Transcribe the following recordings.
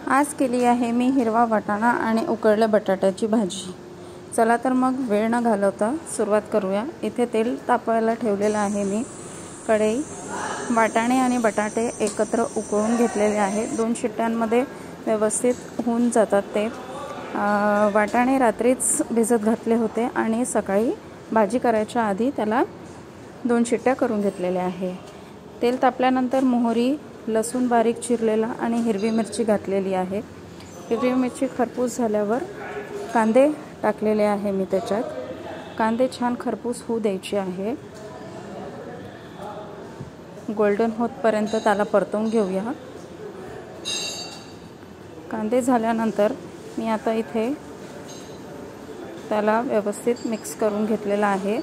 आज केली आहे मी हिरवा वाटाणा आणि उकळल्या बटाट्याची भाजी। चला तर मग वेळ न घालवता सुरुवात करूया। इथे तेल तापवायला ठेवलेलं आहे मी। कढई वाटाणे आणि बटाटे एकत्र उकळून घेतलेले आहे। 2 शिट्ट्यांमध्ये व्यवस्थित होऊन जातात ते। वाटाणे रात्रीच भिजत घातले होते आणि सकाळी भाजी करायच्या आधी त्याला 2 शिट्ट्या करून घेतलेल्या आहे। तेल तापल्यानंतर मोहरी, लसूण बारीक चिरलेला आणि हिरवी मिरची घातलेली आहे। हिरवी मिरची खरपूस झाल्यावर कांदे टाकलेले आहे मी त्याच्यात। कांदे छान खरपूस होऊ द्यायचे आहे। गोल्डन होतपर्यंत त्याला परतवून घेऊया। कांदे झाल्यानंतर मी आता इथे त्याला व्यवस्थित मिक्स करून घेतलेला आहे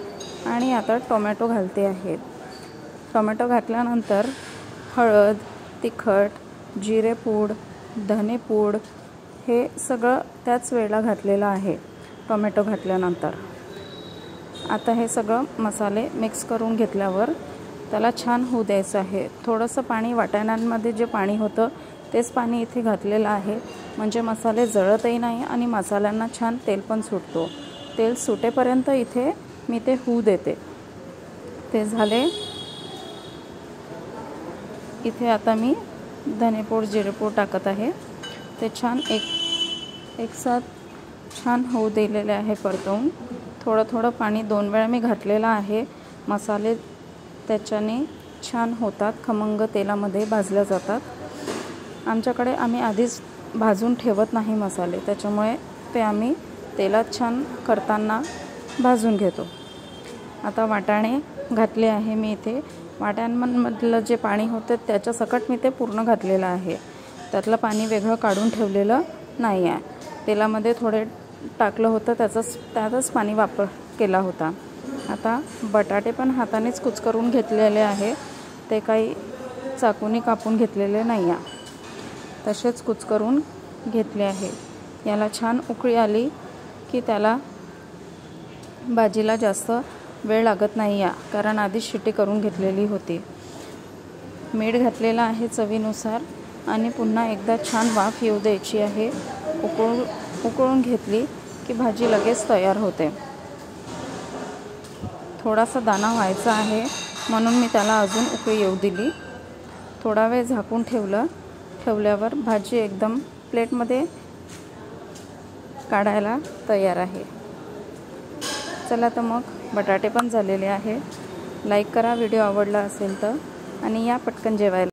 आणि आता टोमॅटो घालते आहे। टोमॅटो घातल्यानंतर हळद, तिखट, जिरेपूड, धनेपूड हे सगळं त्याच वेळेला घातलेलं आहे। टोमॅटो घातल्यानंतर आता हे सगळं मसाले मिक्स करून घेतल्यावर त्याला छान होऊ द्यायचं आहे। थोडंसं पाणी वाटाण्यांमध्ये जे पाणी होतं तेच पाणी इथे घातलेलं आहे, म्हणजे मसाले जळतही नाही आणि मसाल्यांना छान तेल पण सुटतो। तेल सुटेपर्यंत इथे मी ते होऊ देते। ते झाले। इथे आता मी धनेपूड, जिरेपूड टाकत आहे। ते छान एक साथ छान होऊ दिलेले आहे परतवून। थोडं पाणी 2 वेळा मी घातलेला आहे। मसाले त्याच्याने छान होतात, खमंग तेलामध्ये भाजले जातात। आमच्याकडे आम्ही आधीच भाजून ठेवत नाही मसाले, त्याच्यामुळे ते आम्ही तेलात छान करताना भाजून घेतो। आता वाटाणे घातले आहे मी इथे। वाटाण्यांमधलं जे पाणी होतं त्याच्या सकट मी ते पूर्ण घातलेलं आहे। त्यातलं पाणी वेगळं काढून ठेवलेलं नाही आहे। तेलामध्ये थोडे टाकलं होतं, त्यातच पाणी वापर केला होता। आता बटाटे पण हातानेच कुचकरून घेतलेले आहे, ते काही चाकूने कापून घेतलेले नाही आहे, तसेच कुचकरून घेतले आहे। याला छान उकळी आली की त्याला भाजीला जास्त वेळ लागत नाही आहे, कारण आधीच शिट्टी करून घेतलेली होती। मीठ घातलेलं आहे चवीनुसार आणि पुन्हा एकदा छान वाफ येऊ द्यायची आहे। उकळून घेतली की भाजी लगेच तयार होते। थोडासा दाणा व्हायचा आहे म्हणून मी त्याला अजून उकळी येऊ दिली। थोडा वेळ झाकून ठेवल्यावर भाजी एकदम प्लेटमध्ये काढायला तयार आहे। चला तर मग बटाटे पण झालेले आहे। लाईक करा व्हिडिओ आवडला असेल तर, आणि या पटकन जेवायला।